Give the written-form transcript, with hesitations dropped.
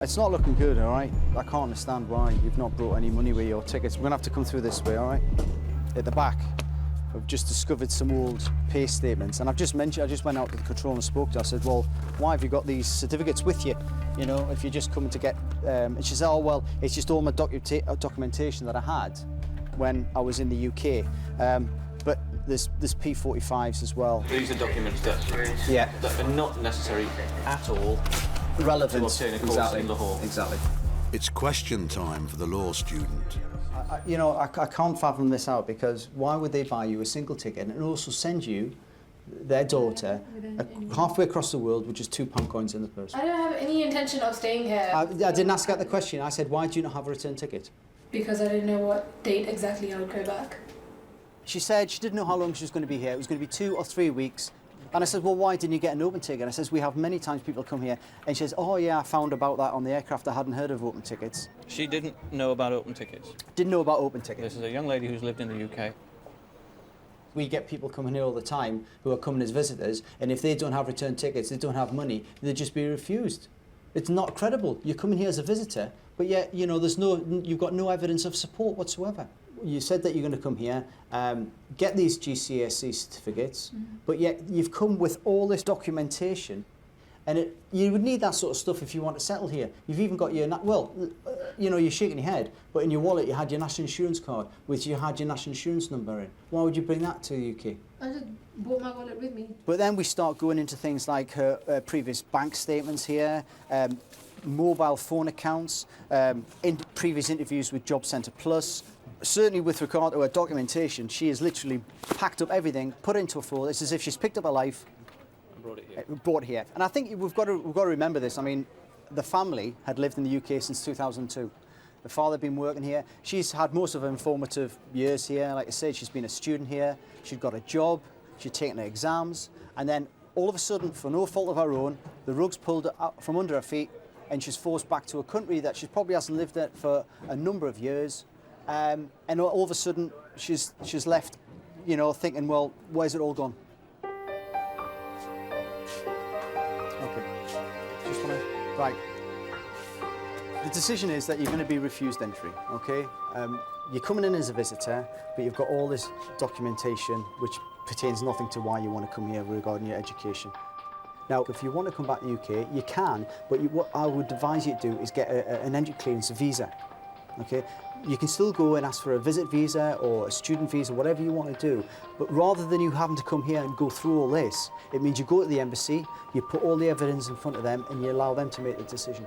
It's not looking good, all right? I can't understand why you've not brought any money with your tickets. We're gonna have to come through this way, all right? At the back, I've just discovered some old pay statements, and I just went out to the control and spoke to her. I said, well, why have you got these certificates with you? You know, if you're just coming to get, and she said, oh, well, it's just all my documentation that I had when I was in the UK. But there's P45s as well. These are documents that are not necessary at all. Relevant. To obtain a course in Lahore. Exactly. It's question time for the law student. I can't fathom this out, because why would they buy you a single ticket and also send you their daughter halfway across the world with just £2 coins in the purse? I don't have any intention of staying here. I didn't ask her the question. I said, why do you not have a return ticket? Because I didn't know what date exactly I would go back. She said she didn't know how long she was going to be here. It was going to be 2 or 3 weeks. And I said, well, why didn't you get an open ticket? I says, we have many times people come here. And she says, oh, yeah, I found about that on the aircraft. I hadn't heard of open tickets. She didn't know about open tickets? Didn't know about open tickets. This is a young lady who's lived in the UK. We get people coming here all the time who are coming as visitors, and if they don't have return tickets, they don't have money, they'll just be refused. It's not credible. You're coming here as a visitor, but yet, you know, you've got no evidence of support whatsoever. You said that you're going to come here, get these GCSE certificates, but yet you've come with all this documentation, and you would need that sort of stuff if you want to settle here. You've even got your, you're shaking your head, but in your wallet you had your national insurance card, which you had your national insurance number in. Why would you bring that to the UK? I just brought my wallet with me. But then we start going into things like her previous bank statements here, mobile phone accounts, in previous interviews with Job Centre Plus. Certainly with regard to her documentation, she has literally packed up everything, put it into a folder. It's as if she's picked up her life, brought it here. And I think we've got to remember this. I mean, the family had lived in the UK since 2002. The father had been working here. She's had most of her informative years here. Like I said, she's been a student here. She'd got a job. She'd taken her exams. And then all of a sudden, for no fault of her own, the rug's pulled out from under her feet, and she's forced back to a country that she probably hasn't lived in for a number of years. And all of a sudden, she's left, you know, thinking, well, where's it all gone? Okay. Just want to... Right. The decision is that you're going to be refused entry, okay? You're coming in as a visitor, but you've got all this documentation which pertains nothing to why you want to come here regarding your education. Now, if you want to come back to the UK, you can, but what I would advise you to do is get an entry clearance visa, okay? You can still go and ask for a visit visa or a student visa, whatever you want to do, but rather than you having to come here and go through all this, it means you go to the embassy, you put all the evidence in front of them, and you allow them to make the decision.